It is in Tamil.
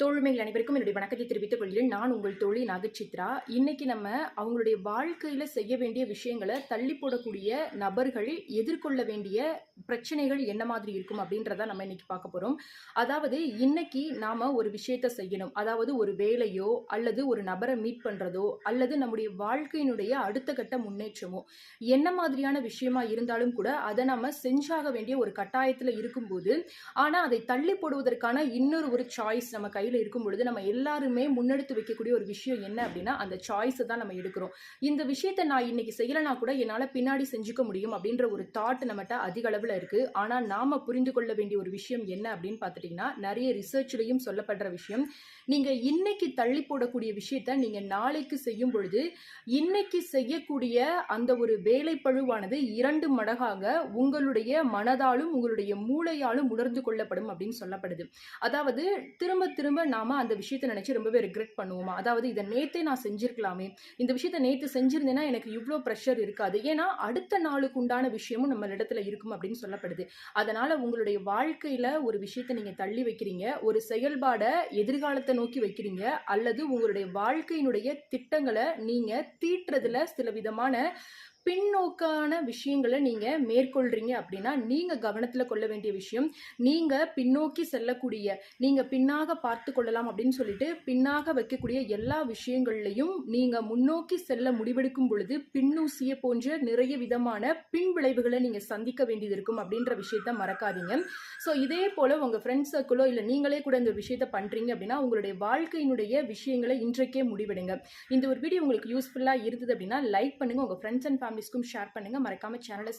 தோழமைகள் அனைவருக்கும் என்னுடைய வணக்கத்தை தெரிவித்துக் கொள்கிறேன். நான் உங்கள் தோழி நாகசித்ரா. இன்னைக்கு நம்ம அவங்களுடைய வாழ்க்கையில செய்ய வேண்டிய விஷயங்கள தள்ளி போடக்கூடிய நபர்கள் எதிர்கொள்ள வேண்டிய பிரச்சனைகள் என்ன மாதிரி இருக்கும் அப்படின்றத நம்ம இன்னைக்கு பார்க்க போறோம். அதாவது இன்னைக்கு நாம ஒரு விஷயத்த செய்யணும். அதாவது ஒரு வேலையோ அல்லது ஒரு நபரை மீட் பண்றதோ அல்லது நம்முடைய வாழ்க்கையினுடைய அடுத்த கட்ட முன்னேற்றமோ என்ன மாதிரியான விஷயமா இருந்தாலும் கூட அதை நம்ம செஞ்சாக வேண்டிய ஒரு கட்டாயத்துல இருக்கும்போது, ஆனா அதை தள்ளி போடுவதற்கான இன்னொரு சாய்ஸ் நம்ம கையில இருக்கும் பொழுது நம்ம எல்லாருமே முன்னெடுத்து வைக்கக்கூடிய ஒரு விஷயம் என்ன அப்படின்னா அந்த சாய்ஸை தான் நம்ம எடுக்கிறோம். இந்த விஷயத்தை நான் இன்னைக்கு செய்யலைனா கூட என்னால பின்னாடி செஞ்சுக்க முடியும் அப்படின்ற ஒரு தாட் நம்மகிட்ட அதிக அளவுல இருக்கு. ஆனா நாம புரிந்து கொள்ள வேண்டிய ஒரு விஷயம் என்ன அப்படின்னு பார்த்துட்டீங்கன்னா, நிறைய ரிசர்ச்லயும் சொல்லப்படுற விஷயம், நீங்க இன்னைக்கு தள்ளி போடக்கூடிய விஷயத்த நீங்க நாளைக்கு செய்யும் பொழுது இன்னைக்கு செய்யக்கூடிய அந்த ஒரு வேலை பழுவானது 2 மடங்காக உங்களுடைய மனதாலும் உங்களுடைய மூளையாலும் உணர்ந்து கொள்ளப்படும் அப்படின்னு சொல்லப்படுது. அதாவது திரும்ப திரும்ப நாம அந்த விஷயத்தை நினைச்சு ரொம்பவே ரிக்ரெட் பண்ணுவோமா, அதாவது இதை நேத்தே நான் செஞ்சிருக்கலாமே, இந்த விஷயத்தை நேத்து செஞ்சிருந்தேன்னா எனக்கு இவ்வளோ ப்ரெஷர் இருக்காது, ஏன்னா அடுத்த நாளுக்கு உண்டான விஷயமும் நம்ம இடத்துல இருக்கும் அப்படின்னு சொல்லப்படுது. அதனால உங்களுடைய வாழ்க்கையில ஒரு விஷயத்தை நீங்க தள்ளி வைக்கிறீங்க, ஒரு செயல்பாடை எதிர்காலத்தை நோக்கி வைக்கிறீங்க, அல்லது உங்களுடைய வாழ்க்கையினுடைய திட்டங்களை நீங்க தீட்டுறதுல சில விதமான பின்னோக்கான விஷயங்களை நீங்க மேற்கொள்றீங்க அப்படின்னா நீங்க கவனத்துல கொள்ள வேண்டிய விஷயம், நீங்க பின்னோக்கி செல்லக்கூடிய, நீங்க பின்னாக பார்த்து கொள்ளலாம் அப்படின்னு சொல்லிட்டு பின்னாக வைக்கக்கூடிய எல்லா விஷயங்கள்லையும் நீங்க முன்னோக்கி செல்ல முடிவெடுக்கும் பொழுது பின்னூசிய போன்ற நிறைய விதமான பின் விளைவுகளை நீங்க சந்திக்க வேண்டியது இருக்கும் அப்படின்ற விஷயத்த மறக்காதீங்க. ஸோ இதே போல உங்க ஃப்ரெண்ட்ஸ் சர்க்கிளோ இல்லை நீங்களே கூட இந்த விஷயத்த பண்றீங்க அப்படின்னா உங்களுடைய வாழ்க்கையினுடைய விஷயங்களை இன்றைக்கே முடிவெடுங்க. இந்த ஒரு வீடியோ உங்களுக்கு யூஸ்ஃபுல்லா இருந்தது அப்படின்னா லைக் பண்ணுங்க, உங்க ஃப்ரெண்ட்ஸ் அண்ட் ஃபேமிலிஸ்க்கும் ஷேர் பண்ணுங்க. மறக்காம சேனலை